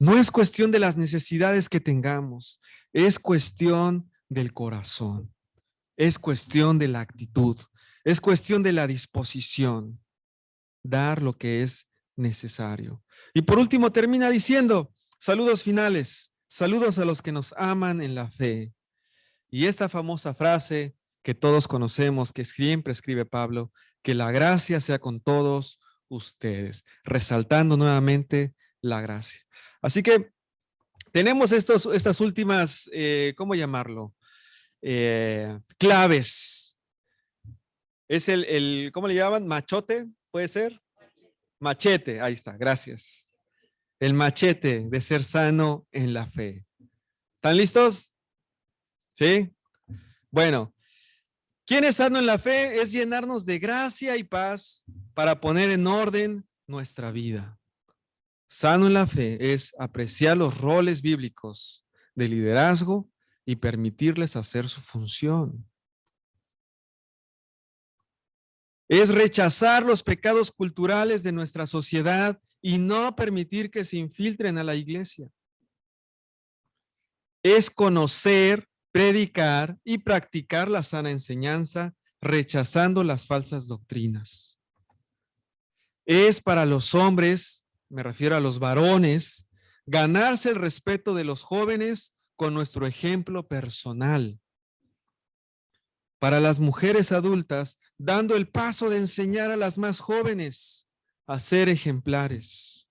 No es cuestión de las necesidades que tengamos, es cuestión del corazón, es cuestión de la actitud, es cuestión de la disposición, dar lo que es necesario. Y por último termina diciendo, saludos finales, saludos a los que nos aman en la fe. Y esta famosa frase que todos conocemos, que siempre escribe Pablo, que la gracia sea con todos ustedes, resaltando nuevamente la gracia. Así que tenemos estas últimas, ¿cómo llamarlo? Claves. Es ¿cómo le llaman? ¿Machote? ¿Puede ser? Machete, ahí está, gracias. El machete de ser sano en la fe. ¿Están listos? ¿Sí? Bueno, ¿quién es sano en la fe? Es llenarnos de gracia y paz para poner en orden nuestra vida. Sano en la fe es apreciar los roles bíblicos de liderazgo y permitirles hacer su función. Es rechazar los pecados culturales de nuestra sociedad y no permitir que se infiltren a la iglesia. Es conocer, predicar y practicar la sana enseñanza, rechazando las falsas doctrinas. Es para los hombres, me refiero a los varones, ganarse el respeto de los jóvenes con nuestro ejemplo personal. Para las mujeres adultas, dando el paso de enseñar a las más jóvenes a ser ejemplares.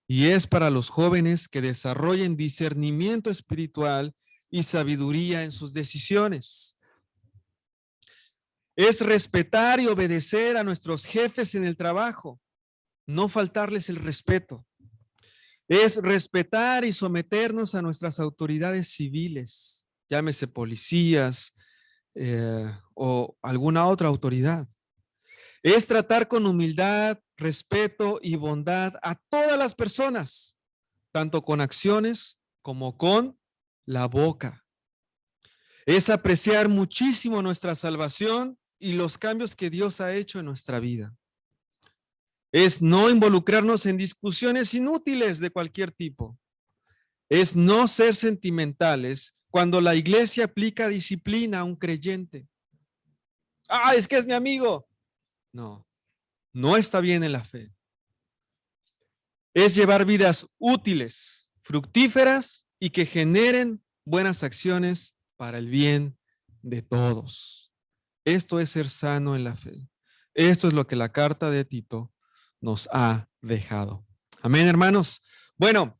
Y es para los jóvenes que desarrollen discernimiento espiritual y sabiduría en sus decisiones. Es respetar y obedecer a nuestros jefes en el trabajo, no faltarles el respeto. Es respetar y someternos a nuestras autoridades civiles, llámese policías, o alguna otra autoridad. Es tratar con humildad, respeto y bondad a todas las personas, tanto con acciones como con la boca. Es apreciar muchísimo nuestra salvación y los cambios que Dios ha hecho en nuestra vida. Es no involucrarnos en discusiones inútiles de cualquier tipo. Es no ser sentimentales cuando la iglesia aplica disciplina a un creyente. Ah, es que es mi amigo. No, no está bien en la fe. Es llevar vidas útiles, fructíferas y que generen buenas acciones para el bien de todos. Esto es ser sano en la fe. Esto es lo que la carta de Tito nos ha dejado. Amén, hermanos. Bueno,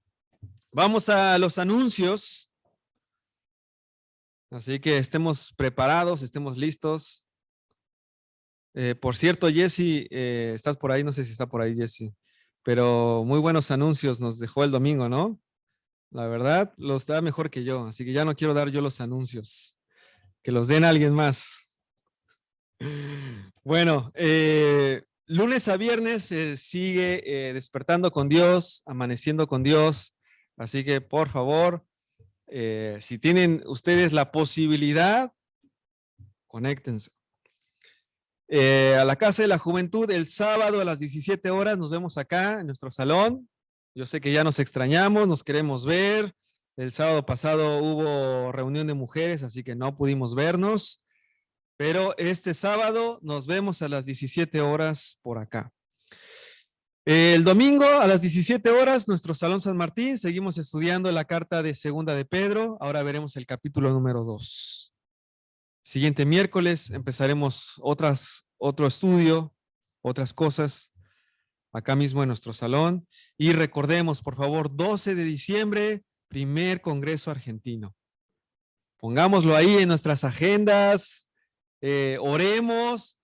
vamos a los anuncios. Así que estemos preparados, estemos listos. Por cierto, Jesse, estás por ahí, no sé si está por ahí, Jesse, pero muy buenos anuncios nos dejó el domingo, ¿no? La verdad, los da mejor que yo, así que ya no quiero dar yo los anuncios, que los den a alguien más. Bueno, lunes a viernes sigue despertando con Dios, amaneciendo con Dios, así que por favor, si tienen ustedes la posibilidad, conéctense. A la Casa de la Juventud el sábado a las 17 horas nos vemos acá en nuestro salón. Yo sé que ya nos extrañamos, nos queremos ver. El sábado pasado hubo reunión de mujeres, así que no pudimos vernos. Pero este sábado nos vemos a las 17 horas por acá. El domingo a las 17 horas, nuestro Salón San Martín, seguimos estudiando la carta de Segunda de Pedro. Ahora veremos el capítulo número 2. Siguiente miércoles empezaremos otro estudio, otras cosas, acá mismo en nuestro salón. Y recordemos, por favor, 12 de diciembre, primer Congreso Argentino. Pongámoslo ahí en nuestras agendas, oremos.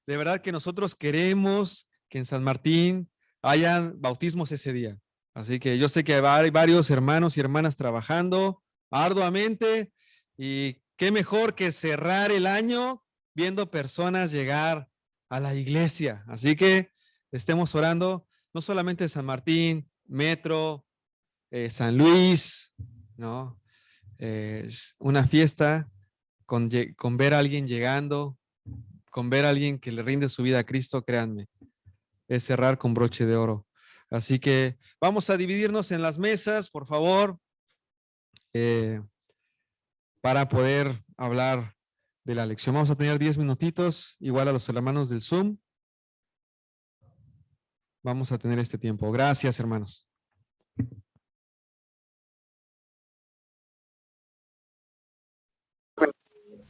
De verdad que nosotros queremos que en San Martín hayan bautismos ese día. Así que yo sé que hay varios hermanos y hermanas trabajando arduamente y qué mejor que cerrar el año viendo personas llegar a la iglesia. Así que estemos orando, no solamente San Martín, Metro, San Luis, ¿no? Es una fiesta con ver a alguien llegando, con ver a alguien que le rinde su vida a Cristo, créanme, es cerrar con broche de oro. Así que vamos a dividirnos en las mesas, por favor, para poder hablar de la lección. Vamos a tener 10 minutitos, igual a los hermanos del Zoom. Vamos a tener este tiempo. Gracias, hermanos.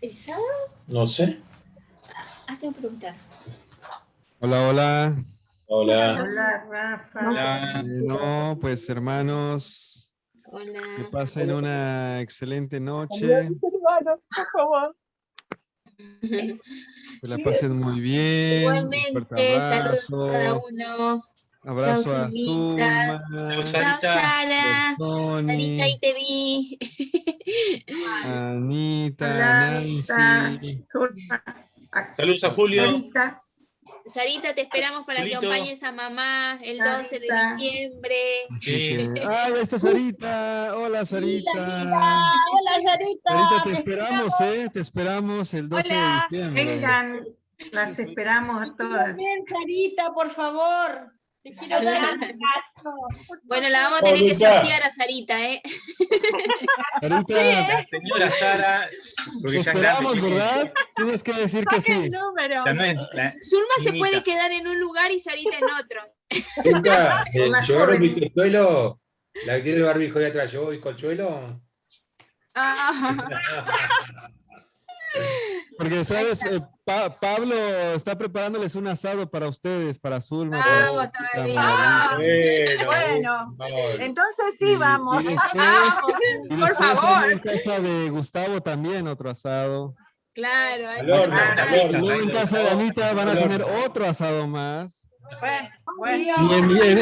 ¿El sábado? No sé. Tengo que preguntar. Hola, hola. Hola. Hola, Rafa. No, pues hermanos, Hola. que pasen una excelente noche. Hermanos, por favor. Que la pasen muy bien. Un fuerte Igualmente, saludos abrazo. a cada uno. Abrazo Chao, a Zulmita. Zulma, Chao, Sara. Tony, Sarita, ahí te vi. Anita, Nancy. Saludos a Julio. Sarita, te esperamos para que Julito. acompañes a mamá el 12 de diciembre. Sí. ¡Ay, ahí está Sarita! Hola, Sarita. Hola, Sarita. Sarita, te esperamos, Te esperamos el 12 de Hola. diciembre. Vengan, las esperamos a todas. Bien, Sarita, por favor. Te quiero dar un abrazo. Bueno, la vamos a tener que sortear a Sarita, ¿eh? Sarita, La señora Sara, te porque ya esperamos, grande, ¿verdad? Tienes que decir que Saque sí. el número. ya no es la Zulma se niñita. puede quedar en un lugar y Sarita en otro. Nunca, Más llevaron mi joven. consuelo, la que tiene el barbijo ahí atrás, llevó mi consuelo. Porque, ¿sabes? Pablo está preparándoles un asado para ustedes, para Zulma. Vamos para todavía. Margarita. Bueno, no. entonces sí, vamos. Y después, y Por después favor. en casa de Gustavo también otro asado. Claro. Al horno, entonces, al Y horno. luego en casa de Anita van a tener otro asado más. Bueno,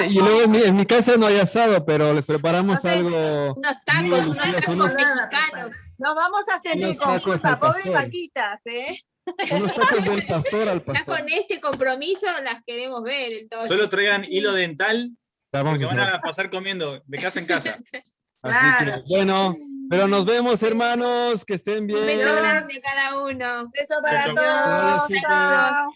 Y luego en mi casa no hay asado, pero les preparamos No sé, algo. unos tacos, Muy delicioso, unos mexicanos. nos vamos a sentir Unos con tacos culpa, al pobre pastor. vaquitas, ¿eh? Unos tacos del pastor al Ya pastor. con este compromiso las queremos ver, entonces. Solo traigan hilo dental, Ya vamos porque a van hacer. a pasar comiendo de casa en casa. Así que, bueno, pero nos vemos, hermanos, que estén Un bien. beso grande a cada uno. Beso para Chao, todos. chao. Chao.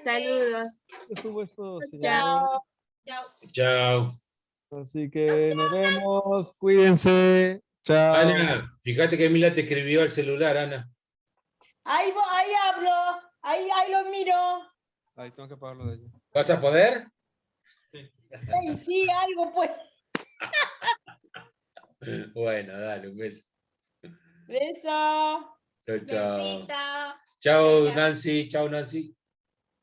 Saludos. Estuvo esto, señor. Chao. Chao. Chao. Así que nos vemos, cuídense. Chao. Ana, fíjate que Mila te escribió al celular, Ana. Ahí hablo, ahí lo miro. Ahí tengo que apagarlo de allí. ¿Vas a poder? Ay, sí, algo pues. Bueno, dale, un beso. Beso. Chao, chao. Besito. Chao, Nancy. Chao, Nancy.